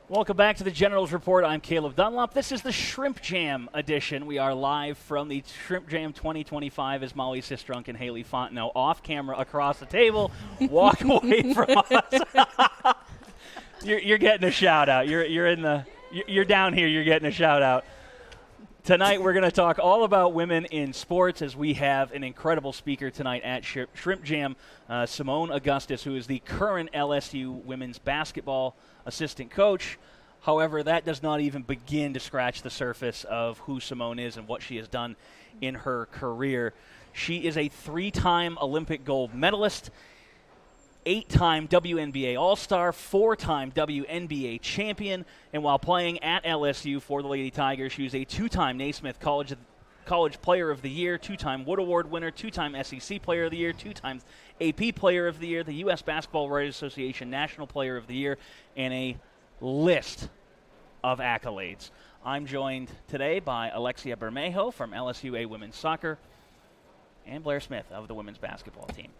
Welcome back to the Generals Report. I'm Caleb Dunlop. This is the Shrimp Jam edition. We are live from the Shrimp Jam 2025 as Molly Sistrunk and Haley Fontenot off camera across the table walk away from us. You're getting a shout out. You're down here. You're getting a shout out. Tonight we're going to talk all about women in sports as we have an incredible speaker tonight at Shrimp Jam, Simone Augustus, who is the current LSU women's basketball assistant coach. However, that does not even begin to scratch the surface of who Simone is and what she has done in her career. She is a 3-time Olympic gold medalist, 8-time WNBA All-Star, 4-time WNBA champion, and while playing at LSU for the Lady Tigers, she was a 2-time Naismith College Player of the Year, 2-time Wood Award winner, 2-time SEC Player of the Year, 2 times AP Player of the Year, the U.S. Basketball Writers Association National Player of the Year, and a list of accolades. I'm joined today by Alexia Bermejo from LSUA Women's Soccer and Blair Smith of the women's basketball team.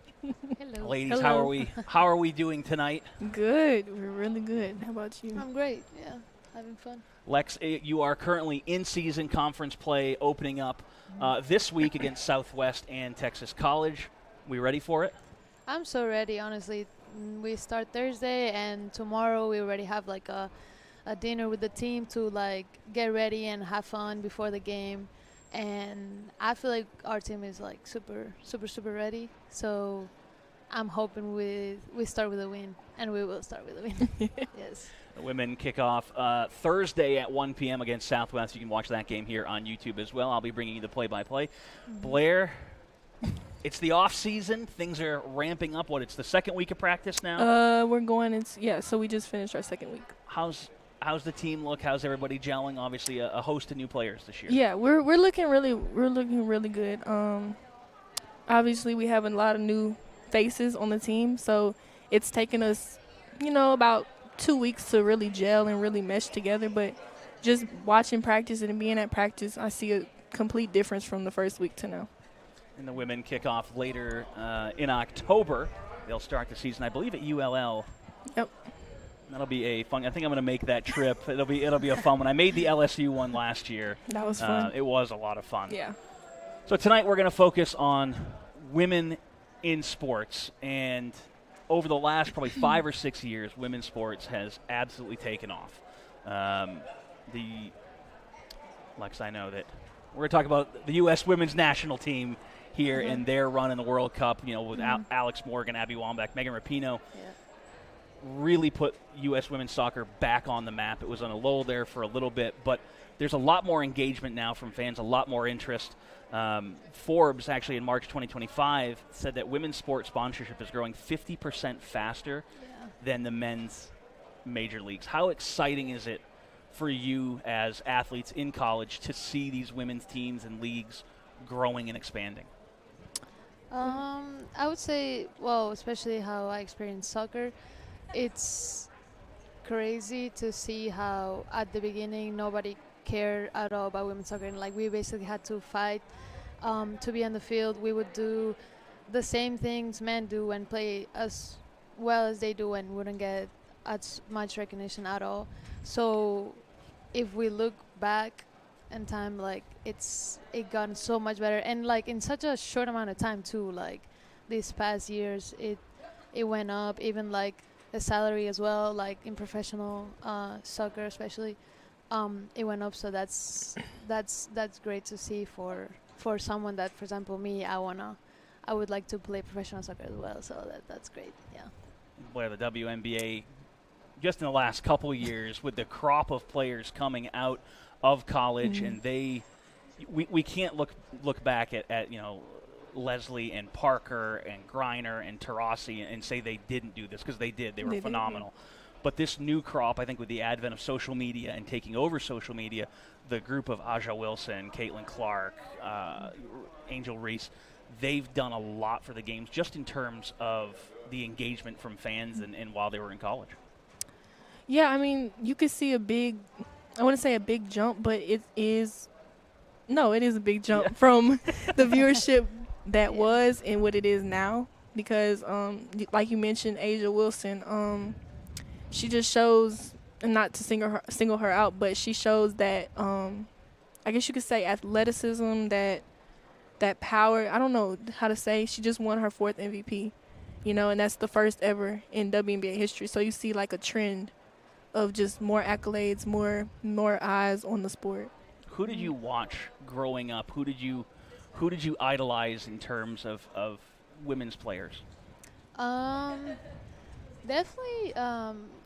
Hello. Ladies, Hello. how are we doing tonight? Good. We're really good. How about you? I'm great, yeah. Having fun. Lex, you are currently in-season conference play opening up this week against Southwest and Texas College. We ready for it? I'm so ready, honestly. We start Thursday, and tomorrow we already have like a dinner with the team to like get ready and have fun before the game. And I feel like our team is like super ready. So I'm hoping we start with a win, and we will start with a win. Yes. The women kick off Thursday at 1 p.m. against Southwest. You can watch that game here on YouTube as well. I'll be bringing you the play-by-play. Blair, it's the off season. Things are ramping up. It's the second week of practice now? We're going so we just finished our second week. How's the team look? How's everybody gelling? Obviously a host of new players this year. Yeah, we're looking really good. Obviously we have a lot of new faces on the team, so it's taken us, about 2 weeks to really gel and really mesh together, but just watching practice and being at practice, I see a complete difference from the first week to now. And the women kick off later in October. They'll start the season, I believe, at ULL. Yep. That'll be a fun. I think I'm going to make that trip. It'll be a fun one. I made the LSU one last year. That was fun. It was a lot of fun. Yeah. So tonight we're going to focus on women in sports, and over the last probably 5 or 6 years, women's sports has absolutely taken off. Lex, I know that we're going to talk about the U.S. women's national team here and their run in the World Cup, with Alex Morgan, Abby Wambach, Megan Rapinoe. Yeah. Really put U.S. women's soccer back on the map. It was on a lull there for a little bit, but there's a lot more engagement now from fans, a lot more interest. Forbes, actually, in March 2025, said that women's sports sponsorship is growing 50% faster than the men's major leagues. How exciting is it for you as athletes in college to see these women's teams and leagues growing and expanding? I would say, especially how I experienced soccer, it's crazy to see how at the beginning nobody cared at all about women's soccer, and like we basically had to fight to be on the field. We would do the same things men do and play as well as they do and wouldn't get as much recognition at all. So if we look back in time, like it got so much better, and like in such a short amount of time too. Like these past years, it went up, even like the salary as well, like in professional soccer especially. It went up, so that's great to see for someone that, for example, me, I would like to play professional soccer as well, so that's great. Yeah. Boy, the WNBA, just in the last couple of years, with the crop of players coming out of college, and we can't look back at Leslie and Parker and Griner and Taurasi and say they didn't do this, because they did. They were phenomenal. But this new crop, I think with the advent of social media and taking over social media, the group of Aja Wilson, Caitlin Clark, Angel Reese, they've done a lot for the games just in terms of the engagement from fans and while they were in college. Yeah, I mean, you could see I wouldn't say a big jump, but it is a big jump from the viewership that was and what it is now. Because, like you mentioned, Aja Wilson, she just shows and not to single her out, but she shows that I guess you could say athleticism, that power. I don't know how to say. She just won her 4th MVP, and that's the first ever in WNBA history. So you see like a trend of just more accolades, more eyes on the sport. Who did you watch growing up? Who did you idolize in terms of women's players? Definitely,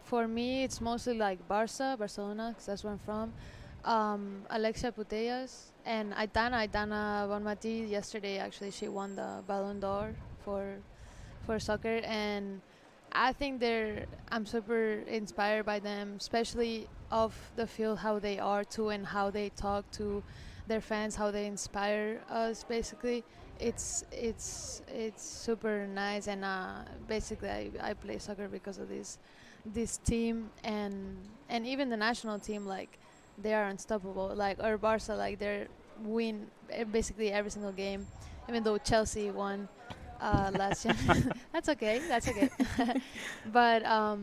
for me, it's mostly like Barcelona, because that's where I'm from. Alexia Putellas and Aitana Bonmatí. Yesterday, actually, she won the Ballon d'Or for soccer, and I think I'm super inspired by them, especially off the field, how they are too, and how they talk to their fans, how they inspire us. Basically, it's super nice, and basically I play soccer because of this team, and even the national team, like they are unstoppable. Like or Barca, like they win basically every single game, even though Chelsea won last year. That's okay. But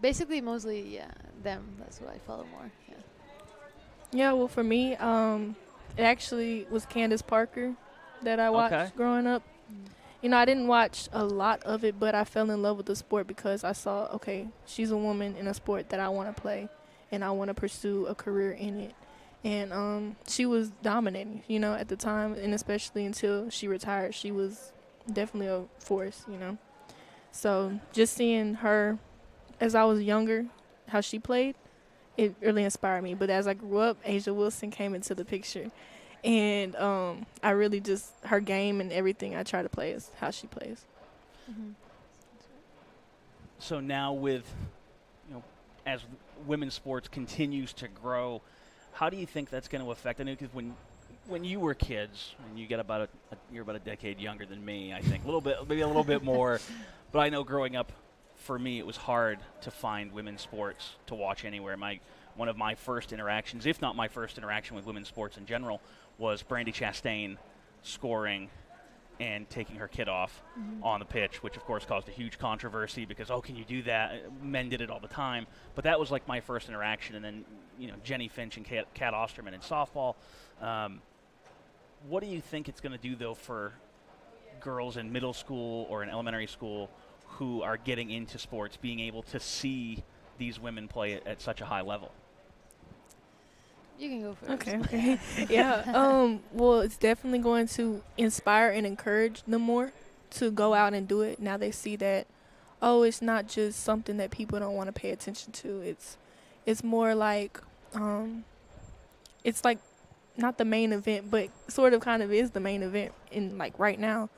basically, mostly them. That's what I follow more. Yeah. Yeah, well, for me, it actually was Candace Parker that I watched growing up. I didn't watch a lot of it, but I fell in love with the sport because I saw, okay, she's a woman in a sport that I want to play, and I want to pursue a career in it. And she was dominating, at the time, and especially until she retired. She was definitely a force, So just seeing her as I was younger, how she played, it really inspired me. But as I grew up, Asia Wilson came into the picture. And I really just, her game and everything I try to play is how she plays. Mm-hmm. So now with, as women's sports continues to grow, how do you think that's going to affect? I know because when you were kids, and you get you're about a decade younger than me, I think, maybe a little bit more. But I know growing up, for me, it was hard to find women's sports to watch anywhere. One of my first interactions, if not my first interaction with women's sports in general, was Brandi Chastain scoring and taking her kid off on the pitch, which of course caused a huge controversy because, can you do that? Men did it all the time. But that was like my first interaction. And then, Jenny Finch and Kat Osterman in softball. What do you think it's going to do, though, for girls in middle school or in elementary school who are getting into sports, being able to see these women play at such a high level? You can go first. Okay. Yeah. Well, it's definitely going to inspire and encourage them more to go out and do it. Now they see that, it's not just something that people don't want to pay attention to. It's more like, it's like not the main event, but sort of kind of is the main event in like right now.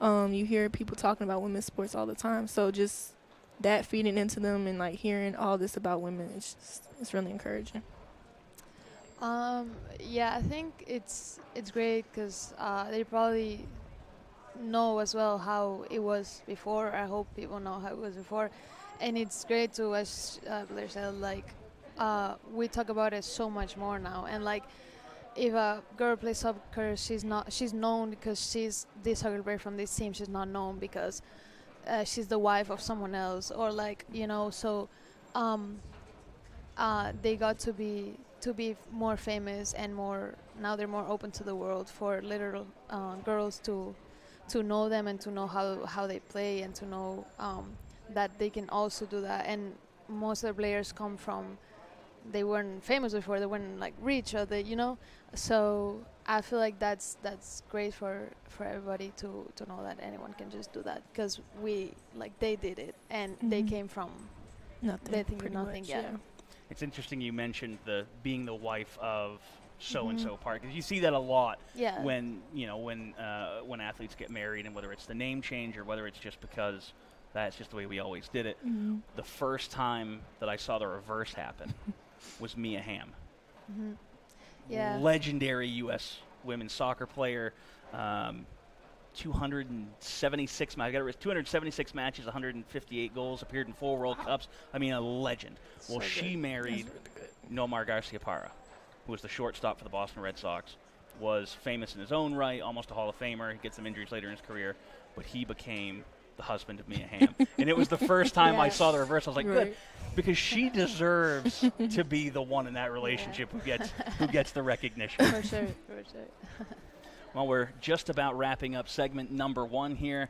You hear people talking about women's sports all the time. So just that feeding into them and like hearing all this about women, it's really encouraging. Yeah, I think it's great because they probably know as well how it was before. I hope people know how it was before, and it's great to, as Blair said, like we talk about it so much more now. And like, if a girl plays soccer, she's known because she's this soccer player from this team. She's not known because she's the wife of someone else, or like So they got to be more famous and more. Now they're more open to the world for little girls to know them and to know how they play and to know that they can also do that. And most of the players come from, they weren't famous before, they weren't like rich, or so I feel like that's great for everybody to know that anyone can just do that, because they did it and they came from nothing. Yeah. It's interesting you mentioned being the wife of so-and-so part, because you see that a lot when athletes get married, and whether it's the name change or whether it's just because that's just the way we always did it. The first time that I saw the reverse happen was Mia Hamm. Legendary U.S. women's soccer player, 276 matches, 158 goals, appeared in 4 World Cups. I mean, a legend. Well, she married Nomar Garciaparra, who was the shortstop for the Boston Red Sox, was famous in his own right, almost a Hall of Famer. He gets some injuries later in his career, but he became the husband of Mia Hamm. And it was the first time I saw the reverse. I was like, good, Right. because she deserves to be the one in that relationship who gets the recognition. For sure, for sure. Well, we're just about wrapping up segment number 1 here.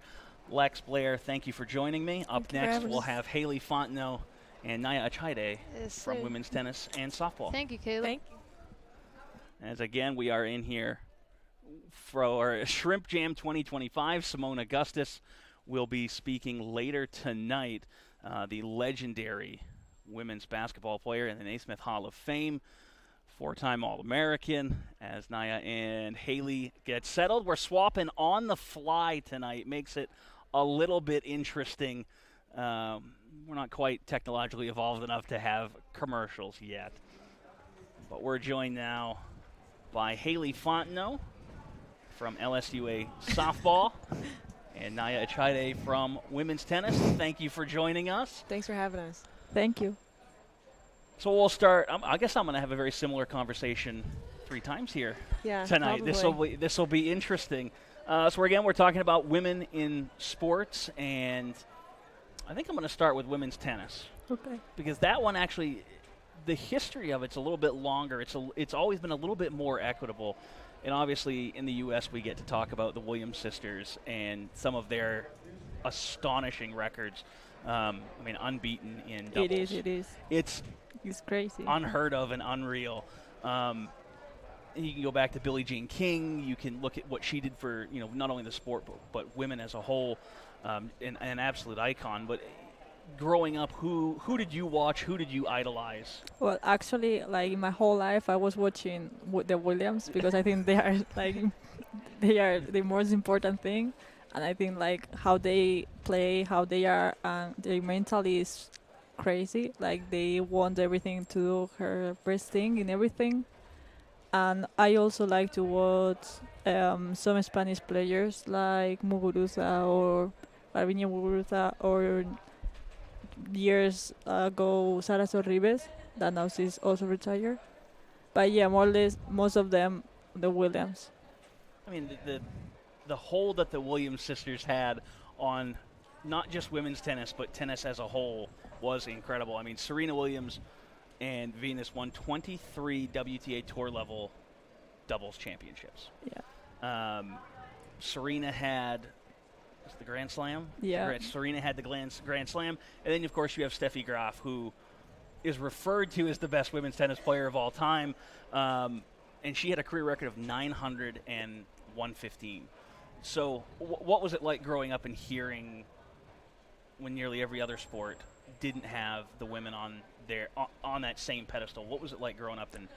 Lex, Blair, thank you for joining me. Up Thank you for next, having we'll us. have Haley Fontenot and Naya Achaide Yes, from sir. women's tennis and softball. Thank you, Caleb. Thank you. As again, we are in here for our Shrimp Jam 2025. Simone Augustus will be speaking later tonight, the legendary women's basketball player in the Naismith Hall of Fame, 4-time All-American. As Naya and Haley get settled, we're swapping on the fly tonight. Makes it a little bit interesting. We're not quite technologically evolved enough to have commercials yet. But we're joined now by Haley Fontenot from LSUA Softball and Naya Achaide from women's tennis. Thank you for joining us. Thanks for having us. Thank you. So we'll start. I guess I'm going to have a very similar conversation 3 times here Yeah, tonight. probably. This will be interesting. So again, we're talking about women in sports, and I think I'm going to start with women's tennis Okay. because that one actually, the history of it's a little bit longer. It's always been a little bit more equitable, and obviously in the U.S. we get to talk about the Williams sisters and some of their astonishing records. I mean, unbeaten in doubles. It is. It's It's crazy. unheard of and unreal. And you can go back to Billie Jean King. You can look at what she did for not only the sport but women as a whole, an absolute icon. But growing up, who did you watch? Who did you idolize? Well, actually, like in my whole life, I was watching the Williams because I think they are like they are the most important thing, and I think like how they play, how they are, their mentally is crazy. Like they want everything to do her best thing in everything, and I also like to watch some Spanish players like Muguruza or Parviño Muguruza or years ago Sara Sorribes, that now she's also retired. But yeah, more or less most of them the Williams. I mean, the hold that the Williams sisters had on not just women's tennis but tennis as a whole was incredible. I mean, Serena Williams and Venus won 23 WTA Tour level doubles championships. Yeah. Serena had the Grand Slam. Yeah. Serena had the Grand Slam, and then of course you have Steffi Graf, who is referred to as the best women's tennis player of all time, and she had a career record of 900 and 115. So, what was it like growing up and hearing when nearly every other sport didn't have the women on that same pedestal? What was it like growing up and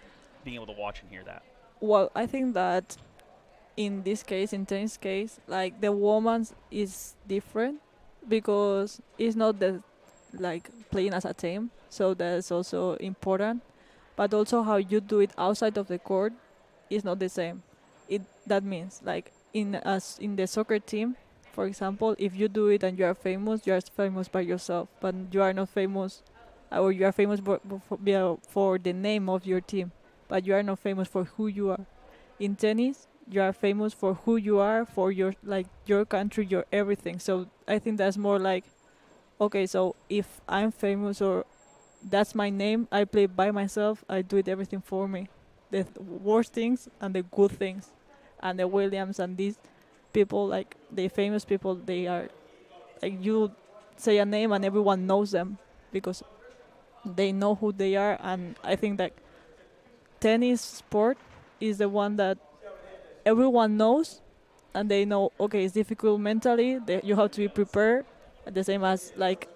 being able to watch and hear that? Well, I think that in this case, in tennis case, like the woman's is different because it's not the like playing as a team, so that's also important. But also how you do it outside of the court is not the same. That means like in the soccer team, for example, if you do it and you are famous by yourself, but you are not famous, or you are famous for the name of your team, but you are not famous for who you are. In tennis, you are famous for who you are, for your country, your everything. So I think that's more like, okay, so if I'm famous or that's my name, I play by myself, I do it everything for me. The worst things and the good things. And the Williams and these people, like the famous people, they are like you say a name and everyone knows them because they know who they are. And I think that tennis sport is the one that everyone knows, and they know, okay, it's difficult mentally, you have to be prepared. The same as like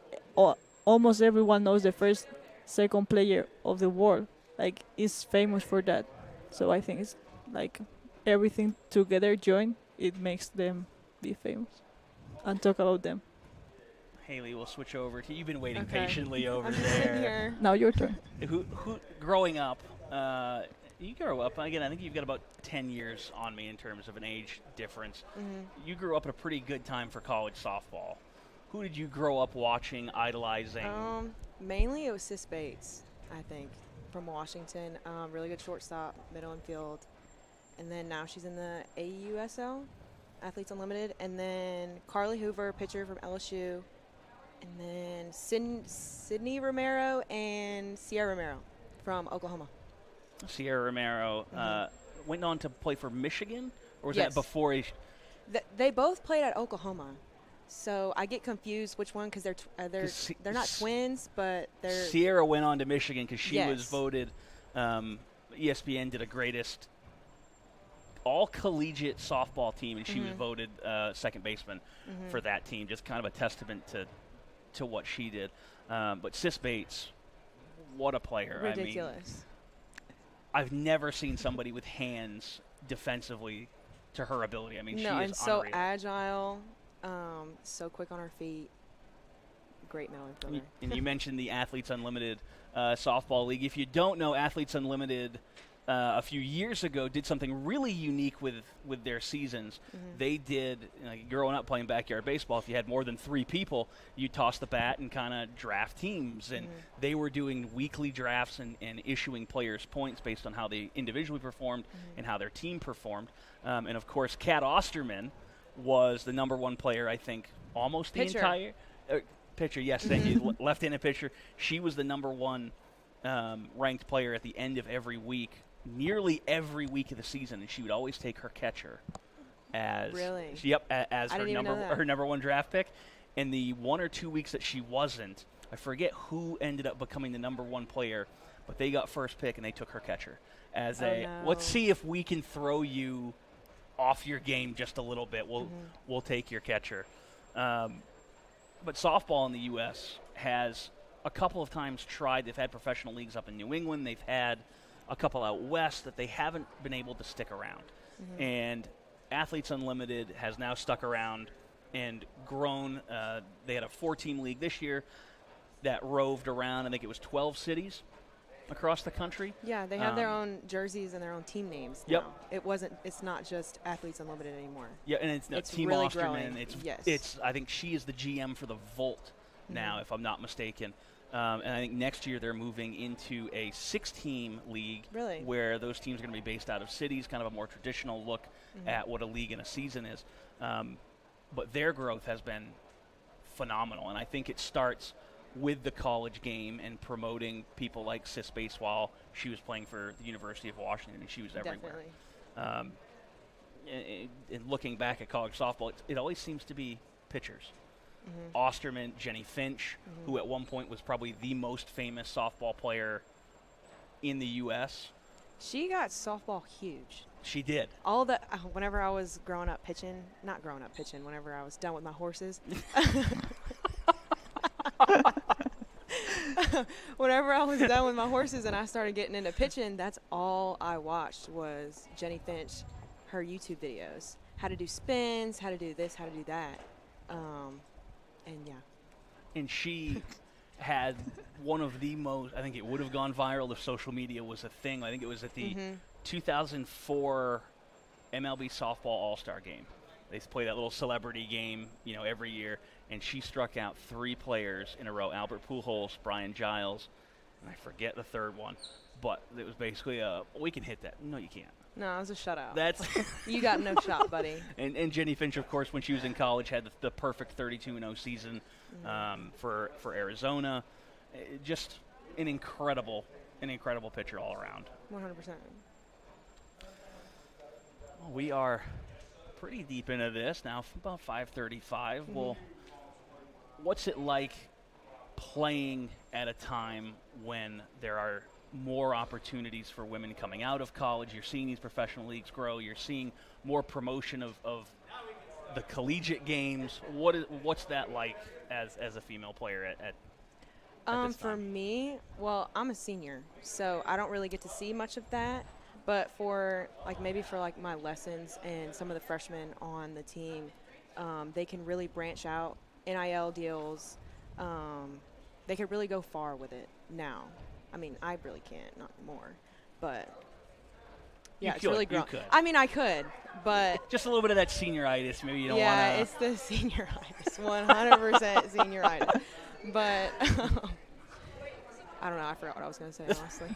almost everyone knows the second player of the world, like is famous for that. So I think it's like everything together joined, it makes them be famous and talk about them. Haley, we'll switch over to you. You've been waiting Okay. patiently over I'm just sitting there. here. Now your turn. Who growing up, you grow up, again, I think you've got about 10 years on me in terms of an age difference. Mm-hmm. You grew up at a pretty good time for college softball. Who did you grow up watching, idolizing? Mainly it was Sis Bates, I think, from Washington. Really good shortstop, middle infield. And then now she's in the AUSL. Athletes Unlimited, and then Carly Hoover, pitcher from LSU, and then Sydney Romero and Sierra Romero from Oklahoma. Sierra Romero went on to play for Michigan, or was Yes. that before he? They both played at Oklahoma, so I get confused which one because they're not twins, but they're. Sierra went on to Michigan because she was Yes. voted. ESPN did a greatest all collegiate softball team, and she was voted second baseman for that team. Just kind of a testament to what she did. But Sis Bates, what a player! Ridiculous. I mean, I've never seen somebody with hands defensively to her ability. I mean, she is and so unreal. agile, so quick on her feet. Great medal for her. And you mentioned the Athletes Unlimited softball league. If you don't know, Athletes Unlimited a few years ago did something really unique with their seasons. They did, growing up playing backyard baseball, if you had more than 3 people, you toss the bat and kind of draft teams. And they were doing weekly drafts and issuing players points based on how they individually performed and how their team performed. And, of course, Kat Osterman was the number 1 player, I think, almost the Pitcher. entire pitcher. Yes, thank you. Left-handed pitcher. She was the number 1 ranked player at the end of every week, nearly every week of the season, and she would always take her catcher as Really? as I her didn't even know that. number 1 draft pick. And the 1 or 2 weeks that she wasn't, I forget who ended up becoming the number 1 player, but they got first pick and they took her catcher as let's see if we can throw you off your game just a little bit. We'll take your catcher. But softball in the U.S. has a couple of times tried. They've had professional leagues up in New England. They've had a couple out west that they haven't been able to stick around. And Athletes Unlimited has now stuck around and grown. They had a 4-team league this year that roved around, I think it was 12 cities across the country. Yeah, they have their own jerseys and their own team names Yep. now. It's not just Athletes Unlimited anymore. Yeah, and it's Team really Osterman. growing. Yes. It's I think she is the GM for the Volt now, if I'm not mistaken. And I think next year they're moving into a 6-team league, Really? where those teams are going to be based out of cities, kind of a more traditional look at what a league and a season is. But their growth has been phenomenal, and I think it starts with the college game and promoting people like Sis Bates while she was playing for the University of Washington, and she was everywhere. Definitely. And looking back at college softball, it always seems to be pitchers. Osterman, Jenny Finch, who at one point was probably the most famous softball player in the U.S. She got softball huge. She did. All that whenever I was whenever I was done with my horses. Whenever I was done with my horses and I started getting into pitching, that's all I watched was Jenny Finch, her YouTube videos. How to do spins, how to do this, how to do that. And yeah. And she had one of the most, I think it would have gone viral if social media was a thing. I think it was at the 2004 MLB Softball All-Star Game. They play that little celebrity game, every year. And she struck out 3 players in a row: Albert Pujols, Brian Giles, and I forget the third one. But it was basically we can hit that. No, you can't. No, it was a shutout. That's you got no shot, buddy. And Jenny Finch, of course, when she was in college, had the perfect 32-0 season for Arizona. Just an incredible pitcher all around. 100%. Well, we are pretty deep into this now, about 5:35. Well, what's it like playing at a time when there are more opportunities for women coming out of college? You're seeing these professional leagues grow. You're seeing more promotion of the collegiate games. What's that like as a female player at this For time? me, well, I'm a senior, so I don't really get to see much of that. But for my lessons and some of the freshmen on the team, they can really branch out. NIL deals, they could really go far with it now. I mean, I really can't, not anymore. But yeah, it's really grown. You could. I mean, I could, but Just a little bit of that senioritis. Maybe you don't yeah, want it's the senioritis, 100% senioritis. But I don't know. I forgot what I was going to say, honestly.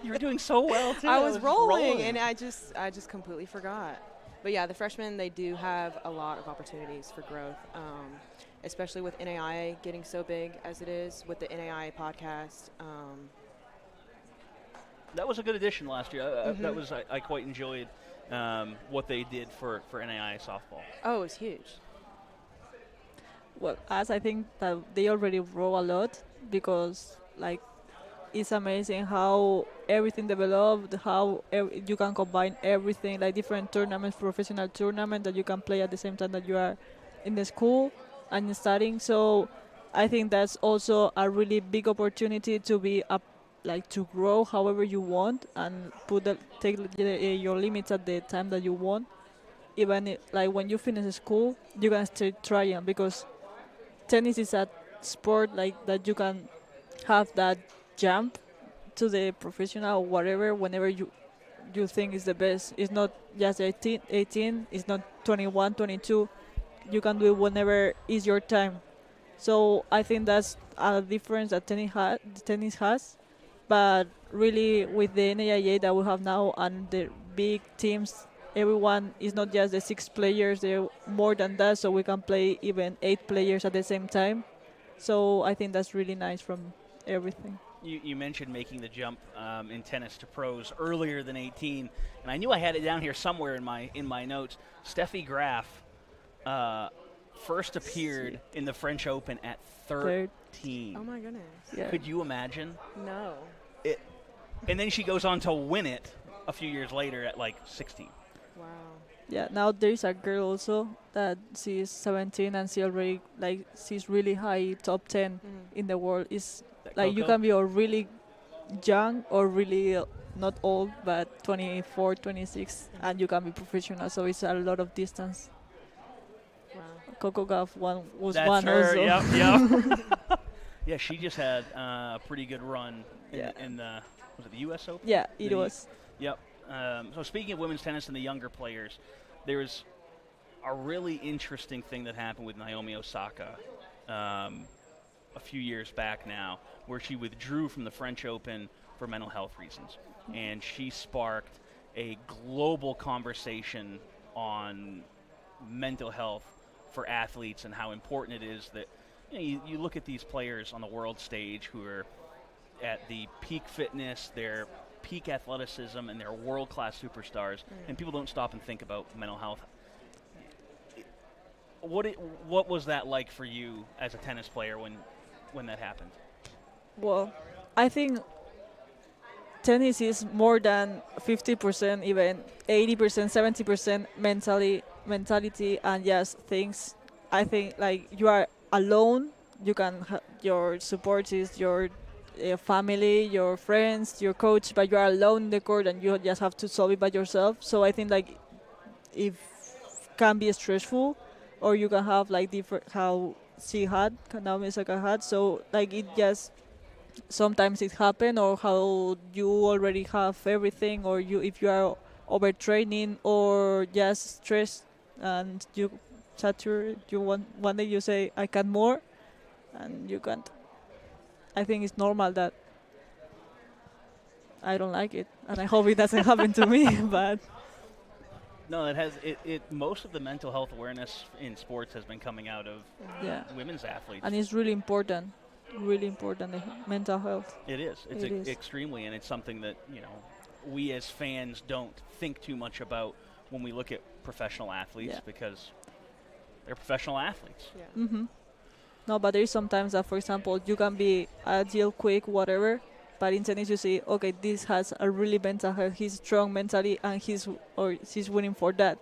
You were doing so well, too. I was rolling, and I just completely forgot. But yeah, the freshmen, they do have a lot of opportunities for growth, especially with NAIA getting so big as it is, with the NAIA podcast. That was a good addition last year. That was I quite enjoyed what they did for NAIA softball. Oh, it was huge. Well, as I think that they already grow a lot because like it's amazing how everything developed, how you can combine everything, like different tournaments, professional tournament that you can play at the same time that you are in the school and studying. So I think that's also a really big opportunity to be up, like to grow however you want and take your limits at the time that you want. Even like when you finish school, you can still trying because tennis is a sport like that you can have that jump to the professional or whatever whenever you think is the best. It's not just 18, it's not 21, 22. You can do it whenever is your time. So I think that's a difference that tennis has. But really with the NAIA that we have now and the big teams, everyone is not just the 6 players, they're more than that, so we can play even 8 players at the same time. So I think that's really nice from everything. You mentioned making the jump in tennis to pros earlier than 18, and I knew I had it down here somewhere in my notes. Steffi Graf first appeared in the French Open at 13. Oh my goodness. Yeah. Could you imagine? No. And then she goes on to win it a few years later at like 16. Wow. Yeah, now there's a girl also that she's 17 and she already like she's really high top 10 in the world. Is like you Coco? can be or really young or really not old, but 24, 26, and you can be professional. So it's a lot of distance. Wow. Coco Gauff was That's one her. also. Yep. Yeah, she just had a pretty good run in the was it the U.S. Open? Yeah, it was. Yep. So speaking of women's tennis and the younger players, there was a really interesting thing that happened with Naomi Osaka a few years back now, where she withdrew from the French Open for mental health reasons. And she sparked a global conversation on mental health for athletes and how important it is that you look at these players on the world stage who are at the peak fitness, their peak athleticism, and they're world-class superstars, and people don't stop and think about mental health. What was that like for you as a tennis player when that happened? Well, I think tennis is more than 50%, even 80%, 70% mentality and just things. I think like you are alone. You can your support is your family, your friends, your coach, but you are alone in the court and you just have to solve it by yourself. So I think like if can be stressful, or you can have like different how she had, Naomi Osaka had. So like it just sometimes it happen, or how you already have everything, or if you are overtraining or just stressed and you saturate, you want one day you say I can more, and you can't. I think it's normal that I don't like it, and I hope it doesn't happen to me. But No, it has. It most of the mental health awareness in sports has been coming out of women's athletes. and it's really important, the mental health. It is. It's It is. extremely, and it's something that we as fans don't think too much about when we look at professional athletes because they're professional athletes. Yeah. Mm-hmm. No, but there is sometimes that, for example, you can be agile, quick, whatever, but in tennis you see, okay, this has a really mental health, he's strong mentally, and she's winning for that.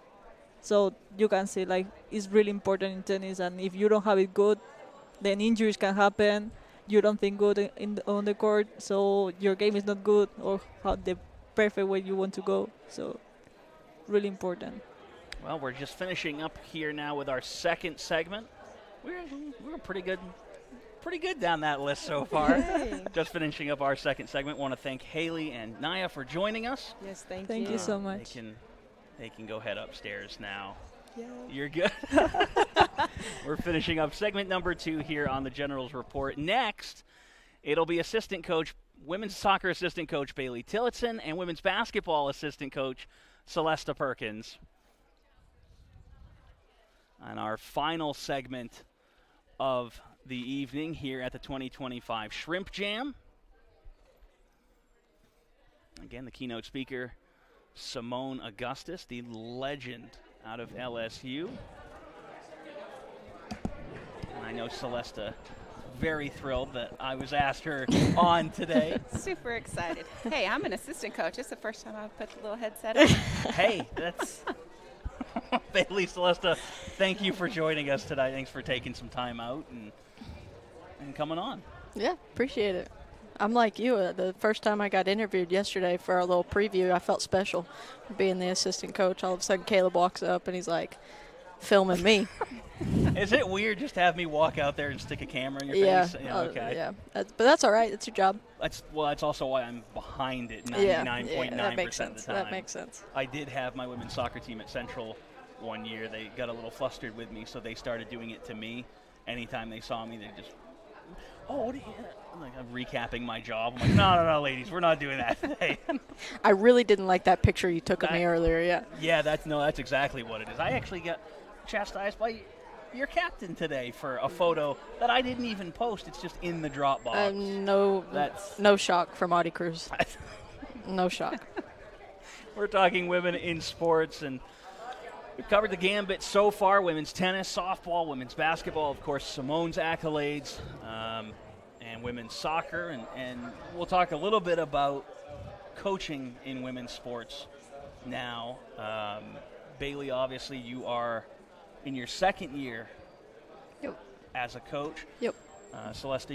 So you can say, like, it's really important in tennis, and if you don't have it good, then injuries can happen, you don't think good on the court, so your game is not good, or how the perfect way you want to go. So really important. Well, we're just finishing up here now with our second segment. We're pretty good down that list so far. Yay. Just finishing up our second segment. Want to thank Haley and Naya for joining us. Yes, thank you. Thank you so much. They can go head upstairs now. Yeah. You're good. We're finishing up segment number 2 here on the Generals Report. Next, it'll be assistant coach, women's soccer assistant coach Bailey Tillotson, and women's basketball assistant coach Celesta Perkins. on our final segment of the evening here at the 2025 Shrimp Jam. Again, the keynote speaker, Simone Augustus, the legend out of LSU. And I know Celesta very thrilled that I was asked her on today. Super excited. Hey, I'm an assistant coach. It's the first time I've put the little headset on. Hey, that's Bailey, Celesta, thank you for joining us today. Thanks for taking some time out and coming on. Yeah, appreciate it. I'm like you. The first time I got interviewed yesterday for our little preview, I felt special being the assistant coach. All of a sudden, Caleb walks up and he's like, filming me. Is it weird just to have me walk out there and stick a camera in your face? Yeah, okay. Yeah, but that's all right. It's your job. That's also why I'm behind it 99.9% of the time. That makes sense. I did have my women's soccer team at Central one year. They got a little flustered with me, so they started doing it to me. Anytime they saw me, they just, what are you? I'm recapping my job. I'm like, no, ladies, we're not doing that today. I really didn't like that picture you took of me earlier. Yeah. Yeah, that's exactly what it is. I actually got chastised by your captain today for a photo that I didn't even post. It's just in the Dropbox. No shock from Audie Cruz. No shock. We're talking women in sports, and we've covered the gambit so far: women's tennis, softball, women's basketball, of course, Simone's accolades, and women's soccer. And we'll talk a little bit about coaching in women's sports now. Bailey, obviously, you are in your second year as a coach. Yep. Celesta,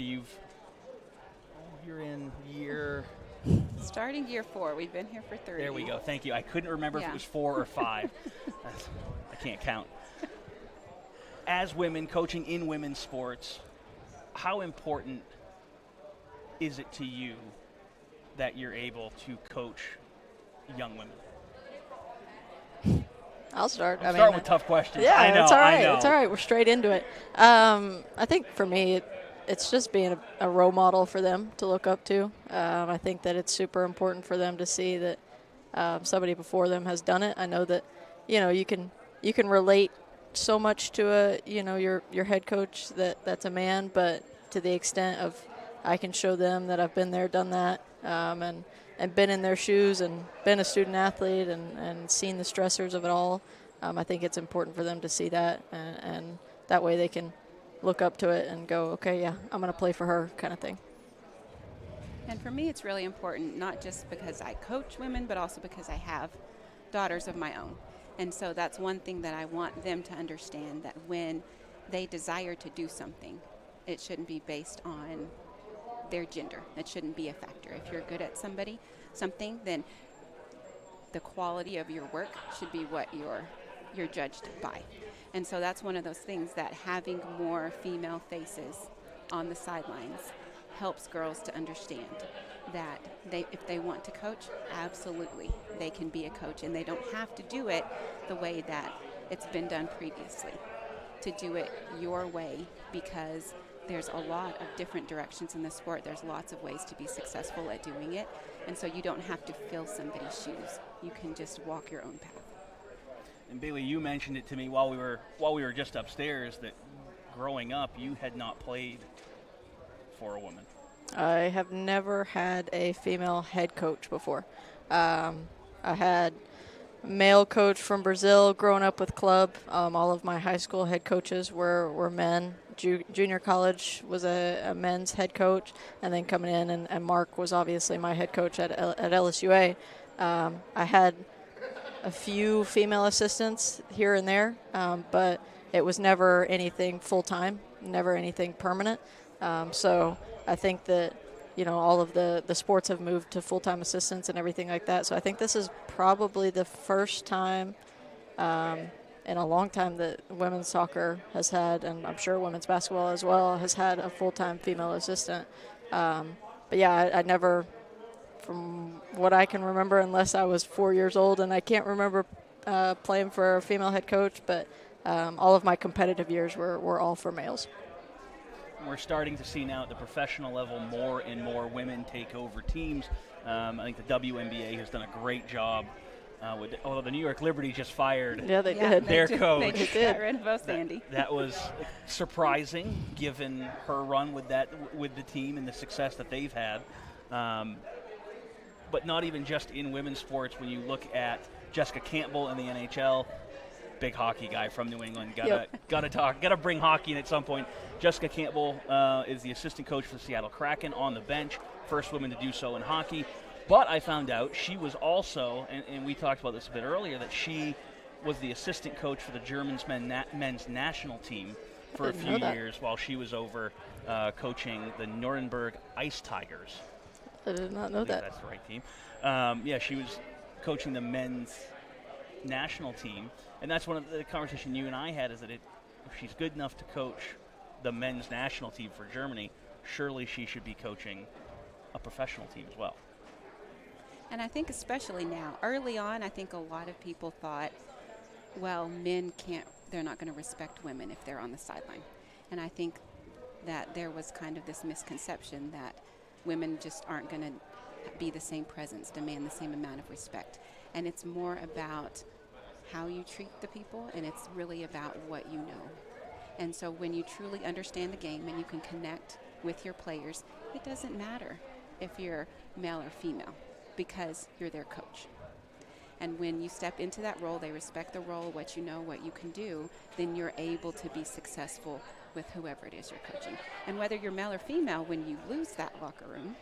you're in year... Starting year 4. We've been here for 30. There we go. Thank you. I couldn't remember if it was 4 or 5. I can't count. As women, coaching in women's sports, how important is it to you that you're able to coach young women? I'll start. I mean, with tough questions. Yeah, I know, it's all right. I know. It's all right. We're straight into it. I think for me, it's just being a role model for them to look up to. I think that it's super important for them to see that somebody before them has done it. I know that, you can relate so much to your head coach that's a man, but to the extent of I can show them that I've been there, done that, and been in their shoes and been a student athlete and seen the stressors of it all. I think it's important for them to see that, and that way they can look up to it and go, okay, yeah, I'm going to play for her kind of thing. And for me, it's really important, not just because I coach women, but also because I have daughters of my own. And so that's one thing that I want them to understand, that when they desire to do something, it shouldn't be based on their gender. It shouldn't be a factor. If you're good at something, then the quality of your work should be what you're judged by. And so that's one of those things, that having more female faces on the sidelines helps girls to understand that if they want to coach, absolutely, they can be a coach, and they don't have to do it the way that it's been done previously, to do it your way, because there's a lot of different directions in the sport. There's lots of ways to be successful at doing it, and so you don't have to fill somebody's shoes. You can just walk your own path. And Bailey, you mentioned it to me while we were just upstairs that growing up, you had not played for a woman. I have never had a female head coach before. I had a male coach from Brazil growing up with club. All of my high school head coaches were men. Junior college was a men's head coach, and then coming in, and Mark was obviously my head coach at LSUA. I had a few female assistants here and there, but it was never anything full-time, never anything permanent. So I think that, all of the sports have moved to full-time assistants and everything like that. So I think this is probably the first time in a long time that women's soccer has had, and I'm sure women's basketball as well, has had a full-time female assistant. But yeah, I never, from what I can remember, unless I was 4 years old, and I can't remember playing for a female head coach, but all of my competitive years were all for males. We're starting to see now at the professional level more and more women take over teams. I think the WNBA has done a great job although the New York Liberty just fired Yeah, they Yeah, did. their They coach. just They did. got rid of both Sandy. That was surprising, given her run with the team and the success that they've had. But not even just in women's sports. When you look at Jessica Campbell in the NHL, big hockey guy from New England. Gotta bring hockey in at some point. Jessica Campbell is the assistant coach for the Seattle Kraken on the bench, first woman to do so in hockey. But I found out she was also, and we talked about this a bit earlier, that she was the assistant coach for the Germans men's national team for a few years while she was over coaching the Nuremberg Ice Tigers. I did not know I believe that. that's the right team. She was coaching the men's national team, and that's one of the conversation you and I had, is that if she's good enough to coach the men's national team for Germany, surely she should be coaching a professional team as well. And I think especially now, early on, I think a lot of people thought, well, they're not going to respect women if they're on the sideline. And I think that there was kind of this misconception that women just aren't going to be the same presence, demand the same amount of respect. And it's more about how you treat the people, and it's really about what you know. And so when you truly understand the game and you can connect with your players, it doesn't matter if you're male or female, because you're their coach. And when you step into that role, they respect the role, what you know, what you can do, then you're able to be successful with whoever it is you're coaching. And whether you're male or female, when you lose that locker room,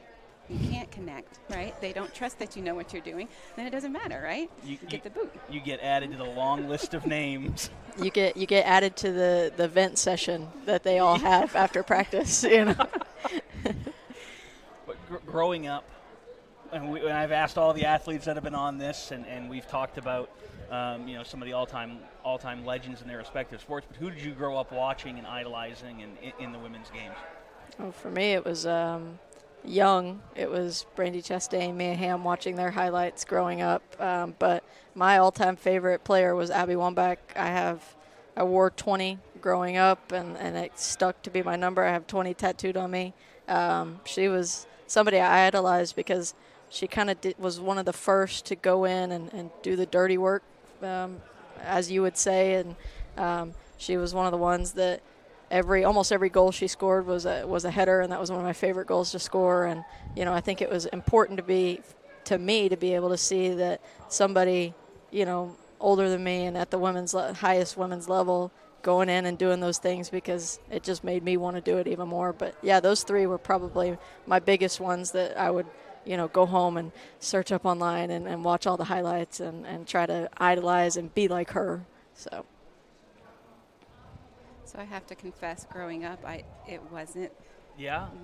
you can't connect, right? They don't trust that you know what you're doing, then it doesn't matter, right? You get the boot. You get added to the long list of names. You get added to the vent session that they all have after practice. You know. But growing up, and I've asked all the athletes that have been on this, and we've talked about some of the all-time legends in their respective sports. But who did you grow up watching and idolizing in the women's games? Oh, for me, it was young. It was Brandy Chastain, Mia Hamm, watching their highlights growing up. But my all-time favorite player was Abby Wambach. I wore 20 growing up, and it stuck to be my number. I have 20 tattooed on me. She was somebody I idolized because she kind of was one of the first to go in and do the dirty work, as you would say. And she was one of the ones that almost every goal she scored was a header, and that was one of my favorite goals to score. And I think it was important to me to be able to see that somebody older than me and at the highest women's level going in and doing those things, because it just made me want to do it even more. But yeah, those three were probably my biggest ones that I would go home and search up online and watch all the highlights and try to idolize and be like her. So I have to confess, growing up, it wasn't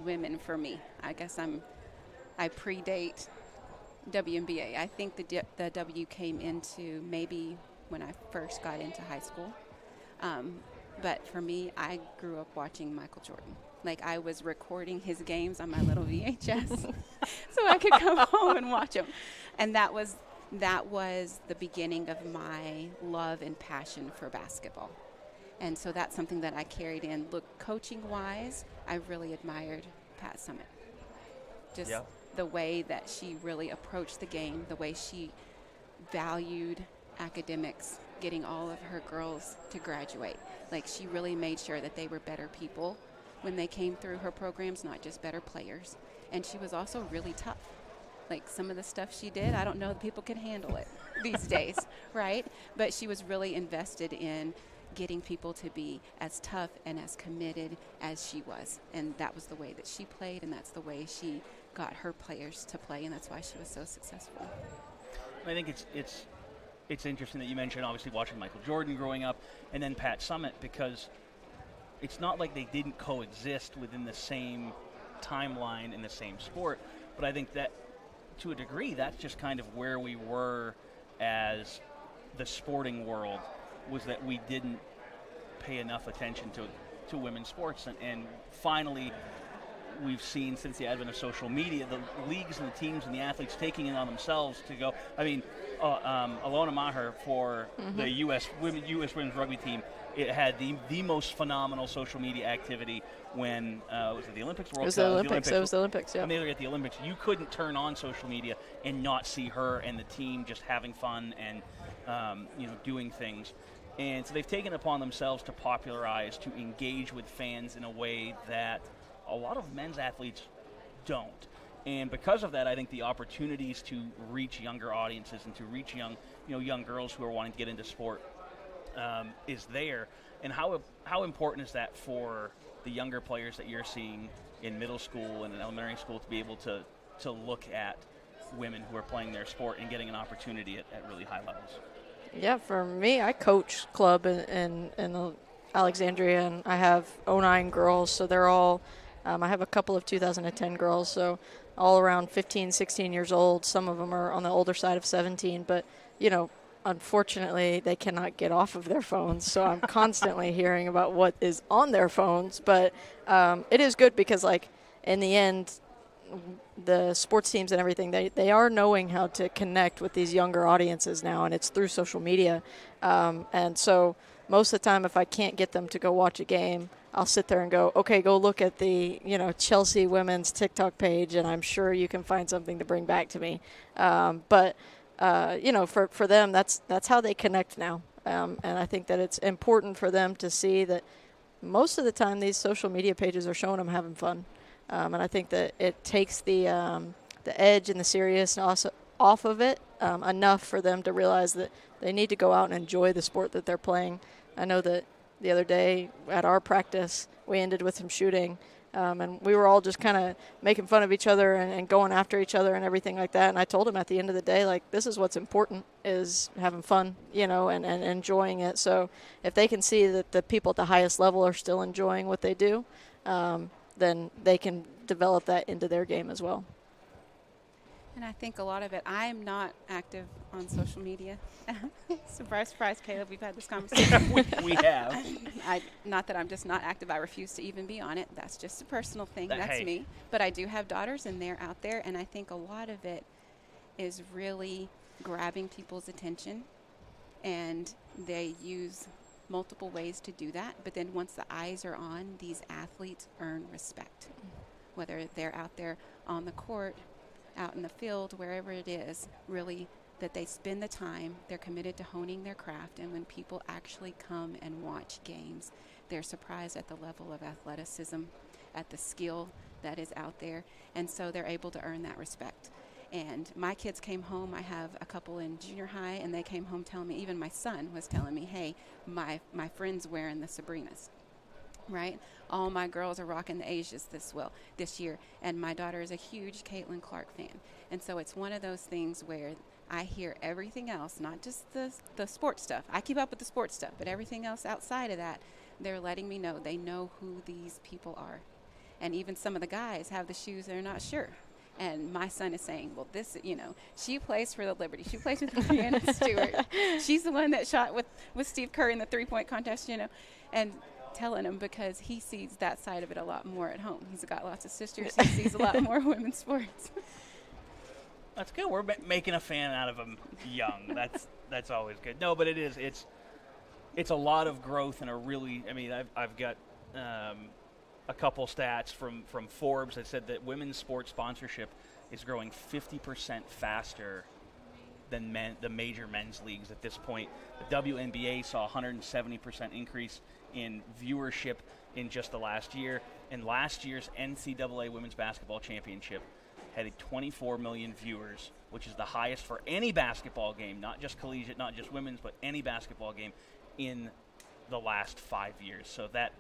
women for me. I guess I predate WNBA. I think the W came into maybe when I first got into high school. But for me, I grew up watching Michael Jordan. Like, I was recording his games on my little VHS so I could come home and watch them. And that was the beginning of my love and passion for basketball. And so that's something that I carried in. Look, coaching-wise, I really admired Pat Summitt. Just the way that she really approached the game, the way she valued academics, getting all of her girls to graduate. Like, she really made sure that they were better people when they came through her programs, not just better players. And she was also really tough. Like, some of the stuff she did, I don't know that people can handle it these days, right? But she was really invested in getting people to be as tough and as committed as she was. And that was the way that she played, and that's the way she got her players to play, and that's why she was so successful. I think it's interesting that you mentioned, obviously, watching Michael Jordan growing up and then Pat Summitt, because it's not like they didn't coexist within the same timeline in the same sport. But I think that, to a degree, that's just kind of where we were as the sporting world, was that we didn't pay enough attention to women's sports. And finally, we've seen since the advent of social media, the leagues and the teams and the athletes taking it on themselves to go. I mean, Alona Maher for the U.S. women's rugby team, it had the most phenomenal social media activity when was it the Olympics? It was the Olympics. Yeah. I mean, at the Olympics, you couldn't turn on social media and not see her and the team just having fun and doing things. And so they've taken it upon themselves to popularize, to engage with fans in a way that a lot of men's athletes don't. And because of that, I think the opportunities to reach younger audiences and to reach young girls who are wanting to get into sport is there. And how important is that for the younger players that you're seeing in middle school and in elementary school to be able to look at women who are playing their sport and getting an opportunity at really high levels? Yeah, for me, I coach club in Alexandria, and I have 09 girls, so they're all, I have a couple of 2010 girls, so all around 15, 16 years old. Some of them are on the older side of 17, but, unfortunately, they cannot get off of their phones, so I'm constantly hearing about what is on their phones, but it is good because, in the end, the sports teams and everything, they are knowing how to connect with these younger audiences now, and it's through social media. And so most of the time, if I can't get them to go watch a game, I'll sit there and go, okay, go look at the Chelsea women's TikTok page, and I'm sure you can find something to bring back to me. But for them, that's how they connect now. And I think that it's important for them to see that most of the time these social media pages are showing them having fun. And I think that it takes the edge and the seriousness off of it enough for them to realize that they need to go out and enjoy the sport that they're playing. I know that the other day at our practice, we ended with some shooting, and we were all just kind of making fun of each other and going after each other and everything like that. And I told them at the end of the day, this is what's important, is having fun, and enjoying it. So if they can see that the people at the highest level are still enjoying what they do, then they can develop that into their game as well. And I think a lot of it, I'm not active on social media. Surprise, surprise, Caleb, we've had this conversation. we have. Not that I'm just not active, I refuse to even be on it. That's just a personal thing, that's hey. me. But I do have daughters and they're out there, and I think a lot of it is really grabbing people's attention, and they use multiple ways to do that. But then once the eyes are on, these athletes earn respect, whether they're out there on the court, out in the field, wherever it is, really, that they spend the time, they're committed to honing their craft, and when people actually come and watch games, they're surprised at the level of athleticism, at the skill that is out there, and so they're able to earn that respect. And my kids came home, I have a couple in junior high, and they came home telling me, even my son was telling me, hey, my friend's wearing the Sabrinas, right? All my girls are rocking the Asias this year, and my daughter is a huge Caitlin Clark fan. And so it's one of those things where I hear everything else, not just the sports stuff. I keep up with the sports stuff, but everything else outside of that, they're letting me know they know who these people are. And even some of the guys have the shoes, they're not sure. And my son is saying, well, this, she plays for the Liberty. She plays with Brianna Stewart. She's the one that shot with Steve Kerr in the three-point contest, and telling him, because he sees that side of it a lot more at home. He's got lots of sisters. He sees a lot more women's sports. That's good. We're making a fan out of them young. That's always good. No, but it's a lot of growth and a really. I mean, I've got a couple stats from Forbes that said that women's sports sponsorship is growing 50% faster than the major men's leagues at this point. The WNBA saw a 170% increase in viewership in just the last year, and last year's NCAA Women's Basketball Championship had 24 million viewers, which is the highest for any basketball game, not just collegiate, not just women's, but any basketball game in the last 5 years. So that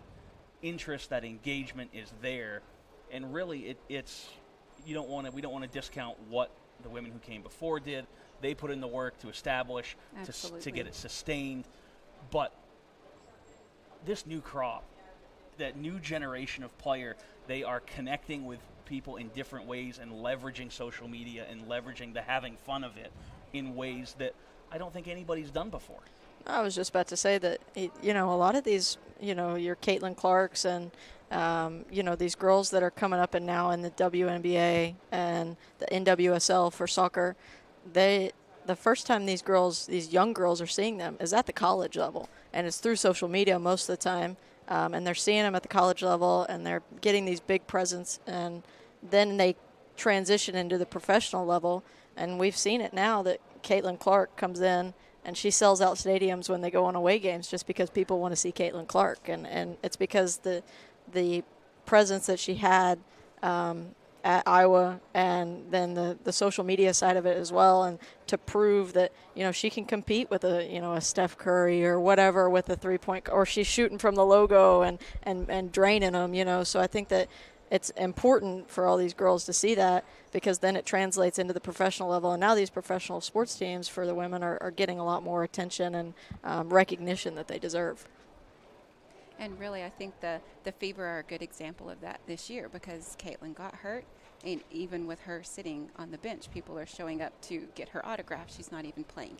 interest, that engagement is there, and really it's we don't want to discount what the women who came before did. They put in the work to establish, to get it sustained, but this new crop, that new generation of player, they are connecting with people in different ways and leveraging social media and leveraging the having fun of it in ways that I don't think anybody's done before. I was just about to say that, a lot of these, your Caitlin Clarks and These girls that are coming up and now in the WNBA and the NWSL for soccer, the first time these young girls are seeing them is at the college level, and it's through social media most of the time, and they're seeing them at the college level, and they're getting these big presents, and then they transition into the professional level, and we've seen it now that Caitlin Clark comes in and she sells out stadiums when they go on away games just because people want to see Caitlin Clark, and it's because the presence that she had at Iowa, and then the social media side of it as well, and to prove that she can compete with a Steph Curry or whatever with a 3-point, or she's shooting from the logo and draining them. So I think that it's important for all these girls to see that, because then it translates into the professional level, and now these professional sports teams for the women are getting a lot more attention and recognition that they deserve. And really, I think the Fever are a good example of that this year, because Caitlin got hurt, and even with her sitting on the bench, people are showing up to get her autograph. She's not even playing.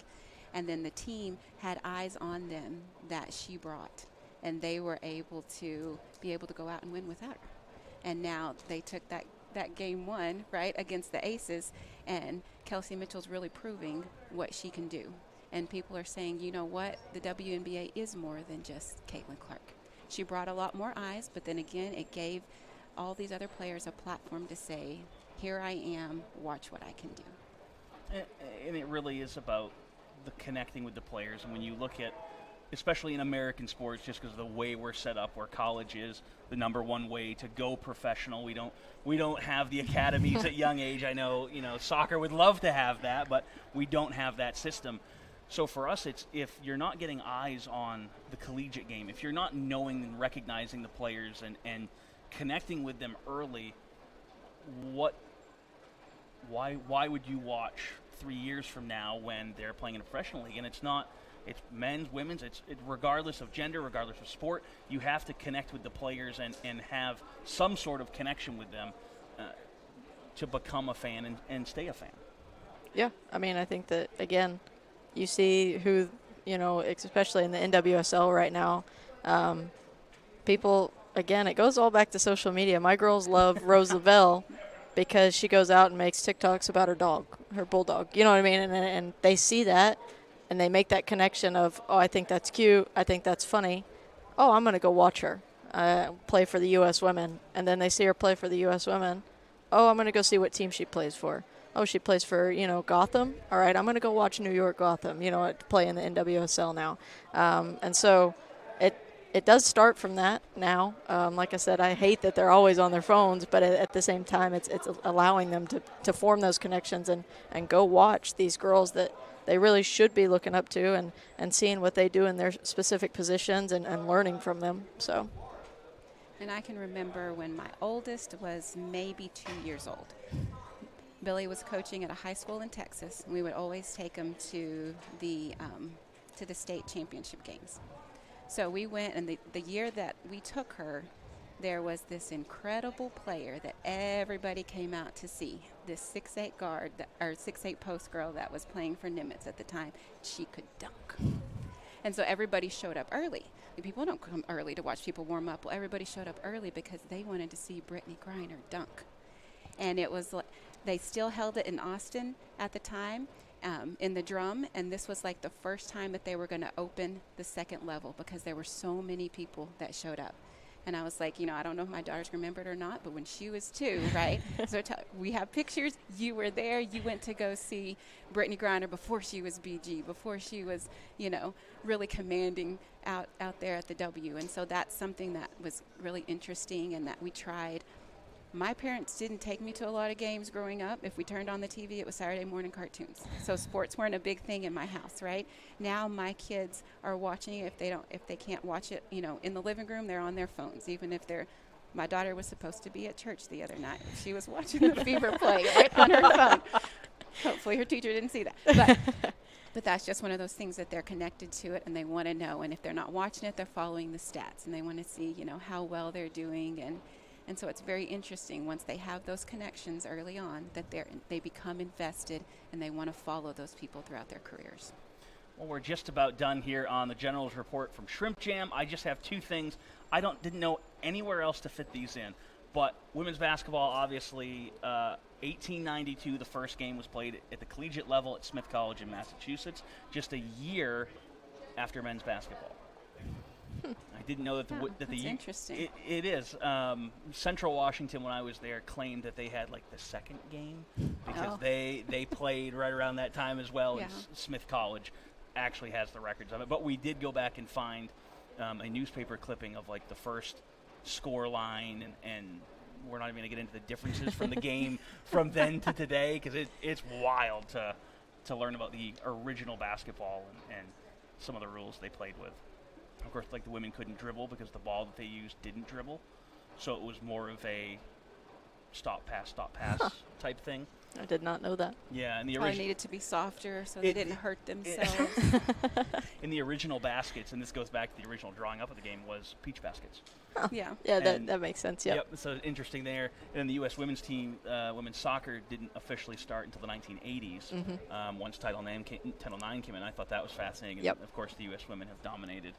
And then the team had eyes on them that she brought, and they were able to go out and win without her. And now they took that game one, right, against the Aces, and Kelsey Mitchell's really proving what she can do. And people are saying, you know what, the WNBA is more than just Caitlin Clark. She brought a lot more eyes, but then again, it gave all these other players a platform to say, here I am, watch what I can do. And it really is about the connecting with the players. And when you look at, especially in American sports, just because of the way we're set up, where college is the number one way to go professional. We don't have the academies at young age. I know, soccer would love to have that, but we don't have that system. So for us, it's, if you're not getting eyes on the collegiate game, if you're not knowing and recognizing the players and connecting with them early, why would you watch 3 years from now when they're playing in a professional league? And it's men's, women's, it's regardless of gender, regardless of sport, you have to connect with the players and have some sort of connection with them to become a fan and stay a fan. Yeah, I mean, I think that, again, you see who, especially in the NWSL right now, people, again, it goes all back to social media. My girls love Rose Lavelle because she goes out and makes TikToks about her dog, her bulldog. You know what I mean? And they see that, and they make that connection of, oh, I think that's cute. I think that's funny. Oh, I'm going to go watch her play for the U.S. women. And then they see her play for the U.S. women. Oh, I'm going to go see what team she plays for. Oh, she plays for, Gotham. All right, I'm going to go watch New York Gotham, play in the NWSL now. And so it does start from that now. Like I said, I hate that they're always on their phones, but at the same time, it's allowing them to form those connections and go watch these girls that they really should be looking up to and seeing what they do in their specific positions and learning from them. So. And I can remember when my oldest was maybe 2 years old. Billy was coaching at a high school in Texas, and we would always take him to the state championship games. So we went, and the year that we took her, there was this incredible player that everybody came out to see, this 6'8" guard, or 6'8" post girl that was playing for Nimitz at the time. She could dunk. And so everybody showed up early. People don't come early to watch people warm up. Well, everybody showed up early because they wanted to see Brittany Griner dunk. And it was like, they still held it in Austin at the time, in the Drum, and this was like the first time that they were going to open the second level because there were so many people that showed up. And I was like, I don't know if my daughters remembered or not, but when she was 2, right? So we have pictures. You were there. You went to go see Brittany Griner before she was BG, before she was, really commanding out there at the W. And so that's something that was really interesting and that we tried. My parents didn't take me to a lot of games growing up. If we turned on the TV, it was Saturday morning cartoons. So sports weren't a big thing in my house, right? Now my kids are watching it. If they can't watch it, in the living room, they're on their phones. Even if my daughter was supposed to be at church the other night. She was watching the Fever play right on her phone. Hopefully her teacher didn't see that. But that's just one of those things that they're connected to it and they want to know. And if they're not watching it, they're following the stats and they want to see, how well they're doing. And so it's very interesting once they have those connections early on that they become invested and they want to follow those people throughout their careers. Well, we're just about done here on the General's Report from Shrimp Jam. I just have two things. I didn't know anywhere else to fit these in, but women's basketball, obviously, 1892, the first game was played at the collegiate level at Smith College in Massachusetts, just a year after men's basketball. I didn't know that that's interesting. It is. Central Washington, when I was there, claimed that they had like the second game because they played right around that time as well. Yeah. And Smith College actually has the records of it. But we did go back and find a newspaper clipping of like the first score line, and we're not even going to get into the differences from the game from then to today because it's wild to learn about the original basketball and some of the rules they played with. Of course, like the women couldn't dribble because the ball that they used didn't dribble. So it was more of a stop, pass type thing. I did not know that. Yeah, and the Probably needed to be softer so they didn't hurt themselves. In the original baskets, and this goes back to the original drawing up of the game, was peach baskets. Huh. Yeah. Yeah, that makes sense. Yep. So interesting there. And then the U.S. women's team, women's soccer, didn't officially start until the 1980s. Once Title IX came in, I thought that was fascinating. And of course, the U.S. women have dominated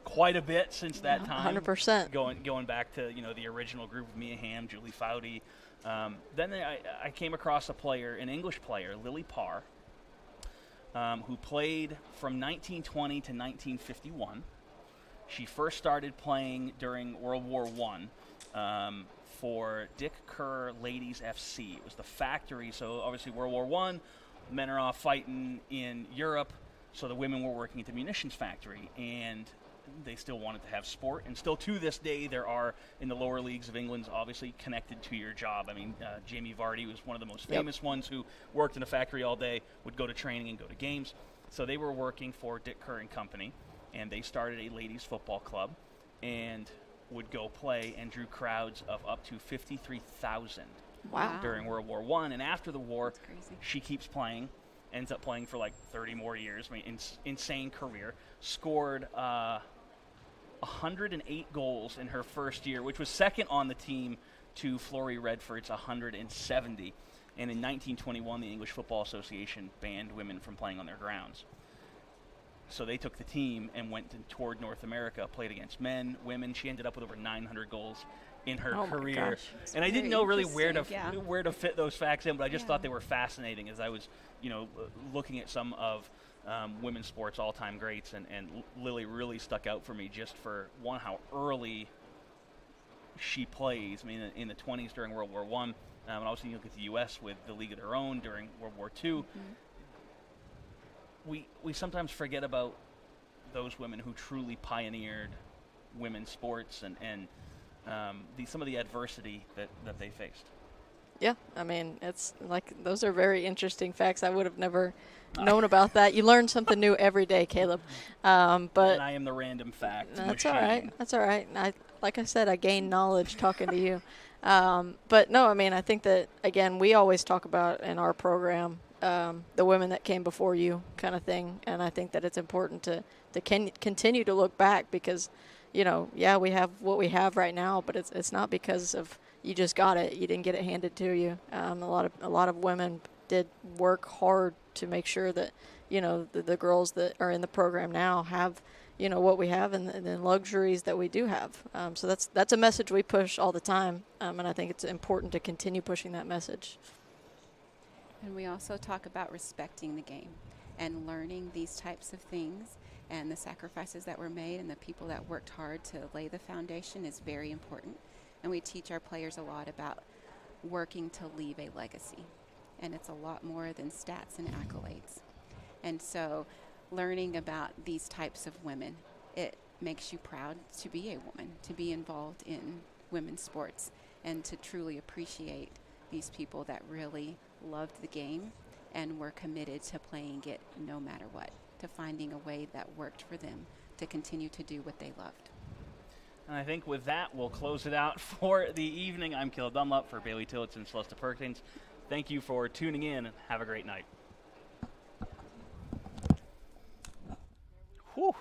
quite a bit since that time. 100%. Going back to the original group of Mia Hamm, Julie Foudy. Then I came across an English player, Lily Parr, who played from 1920 to 1951. She first started playing during World War I for Dick Kerr Ladies FC. It was the factory, so obviously World War I, men are off fighting in Europe, so the women were working at the munitions factory, and they still wanted to have sport, and still to this day there are in the lower leagues of England, obviously connected to your job. I mean, Jamie Vardy was one of the most famous ones who worked in a factory all day, would go to training and go to games. So they were working for Dick Kerr and Company, and they started a ladies football club and would go play and drew crowds of up to 53,000 during World War I. And after the war, she keeps playing, ends up playing for like 30 more years. I mean, insane career. Scored 108 goals in her first year, which was second on the team to Flory Redford's 170. And in 1921, the English Football Association banned women from playing on their grounds. So they took the team and went and toured North America, played against men, women. She ended up with over 900 goals in her career. And I didn't know really where to fit those facts in, but I just thought they were fascinating as I was, looking at some of women's sports all-time greats, and Lily really stuck out for me just for, one, how early she plays. I mean, in the 20s during World War I, and obviously you look at the U.S. with the League of Their Own during World War II. We sometimes forget about those women who truly pioneered women's sports and some of the adversity that they faced. Yeah, I mean, it's like those are very interesting facts. I would have never known about that. You learn something new every day, Caleb. But and I am the random fact machine. All right. That's all right. Like I said, I gain knowledge talking to you. But no, I mean, I think that, again, we always talk about in our program the women that came before you kind of thing. And I think that it's important to continue to look back because, we have what we have right now, but it's not because of you just got it. You didn't get it handed to you. A lot of women did work hard to make sure that, the girls that are in the program now have, what we have and the luxuries that we do have. So that's a message we push all the time. And I think it's important to continue pushing that message. And we also talk about respecting the game and learning these types of things, and the sacrifices that were made and the people that worked hard to lay the foundation is very important. And we teach our players a lot about working to leave a legacy. And it's a lot more than stats and accolades. And so learning about these types of women, it makes you proud to be a woman, to be involved in women's sports, and to truly appreciate these people that really loved the game and were committed to playing it no matter what, to finding a way that worked for them to continue to do what they loved. And I think with that, we'll close it out for the evening. I'm Caleb Dunlop for Bailey Tillotson and Celeste Perkins. Thank you for tuning in, and have a great night. Whew.